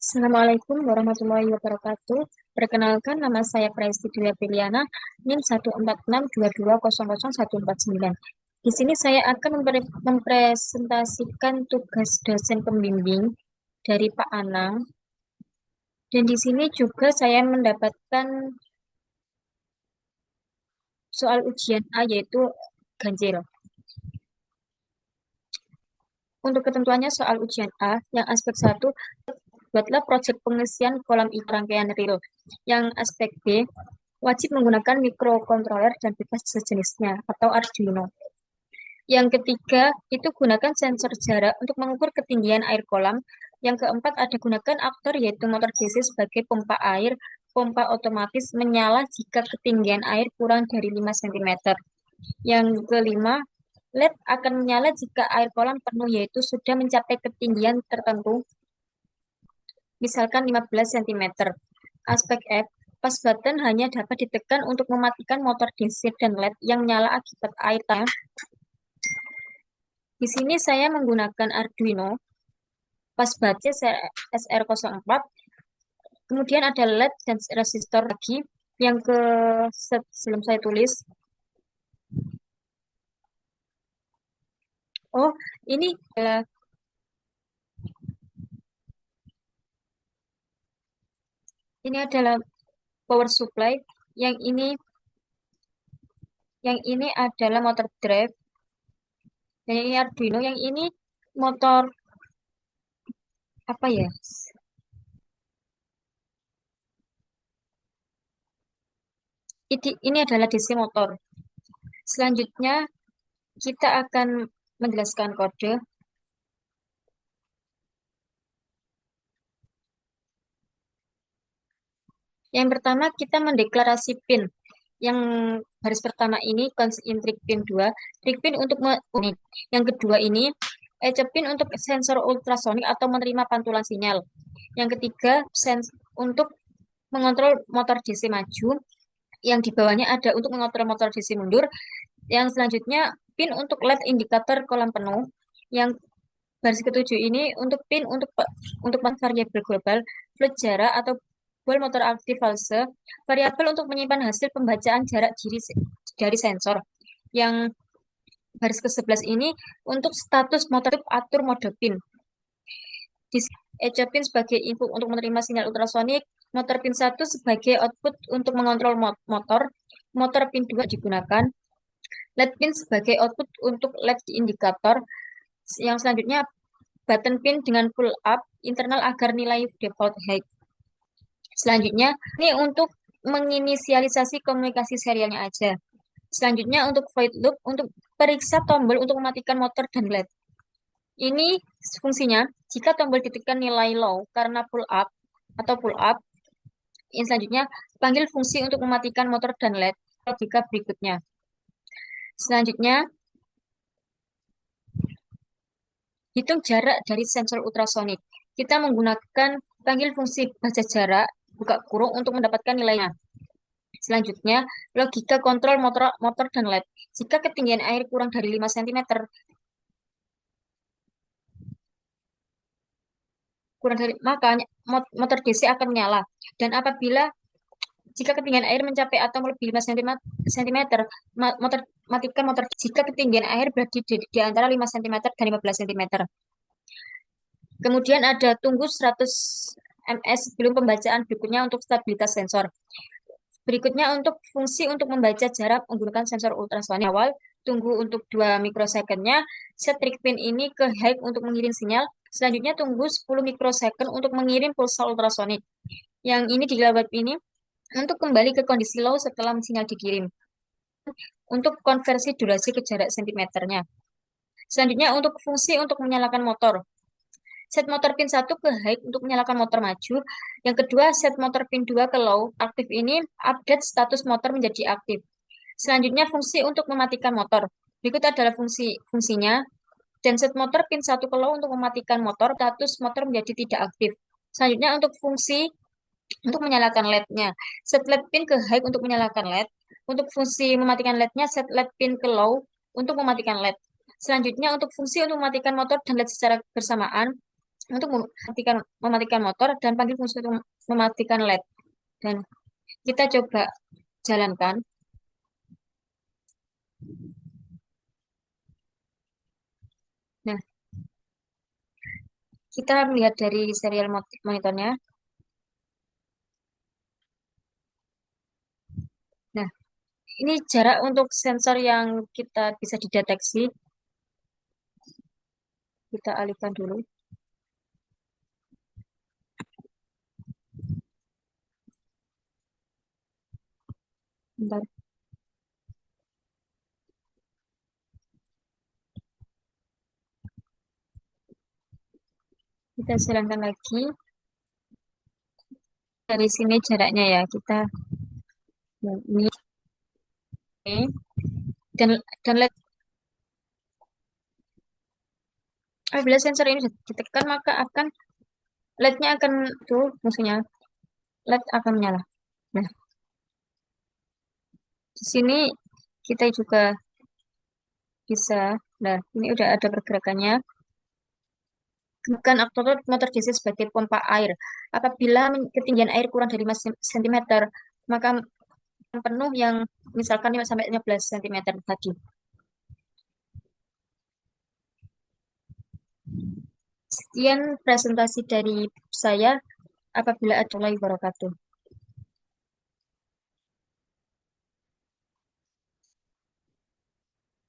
Assalamualaikum warahmatullahi wabarakatuh. Perkenalkan, nama saya Presti Dwi Apriliana, NIM 14622000149. Di sini saya akan mempresentasikan tugas dosen pembimbing dari Pak Anang. Dan di sini juga saya mendapatkan soal ujian A, yaitu ganjil. Untuk ketentuannya soal ujian A, yang aspek 1, buatlah proyek pengisian kolam rangkaian real. Yang aspek B, wajib menggunakan microcontroller dan bebas sejenisnya atau Arduino. Yang ketiga, itu gunakan sensor jarak untuk mengukur ketinggian air kolam. Yang keempat, ada gunakan aktor yaitu motor DC sebagai pompa air. Pompa otomatis menyala jika ketinggian air kurang dari 5 cm. Yang kelima, LED akan menyala jika air kolam penuh yaitu sudah mencapai ketinggian tertentu, misalkan 15 cm. Aspek F, pas button hanya dapat ditekan untuk mematikan motor DC dan LED yang nyala akibat air tanah. Di sini saya menggunakan Arduino, pas baterai SR04, kemudian ada LED dan resistor lagi. Yang ke sebelum saya tulis, oh ini adalah power supply, yang ini adalah motor drive, dan ini Arduino, yang ini motor apa ya? Ini adalah DC motor. Selanjutnya kita akan menjelaskan kode. Yang pertama kita mendeklarasi pin. Yang baris pertama ini const-in trig pin 2, trig pin untuk unit. Yang kedua ini pin untuk sensor ultrasonik atau menerima pantulan sinyal. Yang ketiga untuk mengontrol motor DC maju. Yang di bawahnya ada untuk mengontrol motor DC mundur. Yang selanjutnya pin untuk LED indikator kolam penuh. Yang baris ketujuh ini untuk pin untuk variabel global, float jarak atau ball motor aktif fase, variabel untuk menyimpan hasil pembacaan jarak dari sensor. Yang baris ke-11 ini untuk status motor atur mode pin. Di pin sebagai input untuk menerima sinyal ultrasonik, motor pin 1 sebagai output untuk mengontrol motor pin 2 digunakan, LED pin sebagai output untuk LED indikator. Yang selanjutnya button pin dengan pull up internal agar nilai default high. Selanjutnya, ini untuk menginisialisasi komunikasi serialnya aja. Selanjutnya untuk void loop, untuk periksa tombol untuk mematikan motor dan LED. Ini fungsinya, jika tombol ditekan nilai low karena pull up atau pull up. Yang selanjutnya, panggil fungsi untuk mematikan motor dan LED. Logika berikutnya. Selanjutnya, hitung jarak dari sensor ultrasonik. Kita menggunakan panggil fungsi baca jarak, buka kurung untuk mendapatkan nilainya. Selanjutnya, logika kontrol motor dan LED. Jika ketinggian air kurang dari 5 cm, maka motor DC akan menyala. Dan apabila jika ketinggian air mencapai atau melebihi 5 cm, matikan motor. Jika ketinggian air berada di antara 5 cm dan 15 cm. Kemudian ada tunggu 100 ms sebelum pembacaan berikutnya untuk stabilitas sensor. Berikutnya untuk fungsi untuk membaca jarak menggunakan sensor ultrasonik awal, tunggu untuk 2 mikrosecondnya, set trig pin ini ke high untuk mengirim sinyal, selanjutnya tunggu 10 mikrosecond untuk mengirim pulsa ultrasonik. Yang ini di web ini untuk kembali ke kondisi low setelah sinyal dikirim. Untuk konversi durasi ke jarak sentimeternya. Selanjutnya untuk fungsi untuk menyalakan motor. Set motor pin 1 ke high untuk menyalakan motor maju. Yang kedua, set motor pin 2 ke low. Aktif ini update status motor menjadi aktif. Selanjutnya, fungsi untuk mematikan motor. Berikut adalah fungsinya. Dan set motor pin 1 ke low untuk mematikan motor, status motor menjadi tidak aktif. Selanjutnya, untuk fungsi untuk menyalakan LED-nya. Set LED pin ke high untuk menyalakan LED. Untuk fungsi mematikan LED-nya, set LED pin ke low untuk mematikan LED. Selanjutnya, untuk fungsi untuk mematikan motor dan LED secara bersamaan, untuk mematikan motor dan panggil fungsi untuk mematikan LED. Dan kita coba jalankan. Nah, kita melihat dari serial monitornya. Nah, ini jarak untuk sensor yang kita bisa dideteksi. Kita alihkan dulu. Bentar. Kita jalankan lagi. Dari sini jaraknya ya, kita ini. Oke. Dan LED, apabila sensor ini ditekan maka akan LED-nya akan tuh fungsinya LED akan menyala. Nah, di sini kita juga bisa. Nah, ini udah ada pergerakannya. Gunakan aktor motor DC sebagai pompa air. Apabila ketinggian air kurang dari 5 cm, maka penuh yang misalkan 5 sampai 15 cm tadi. Sekian presentasi dari saya. Apabila ada lagi wabarakatuh.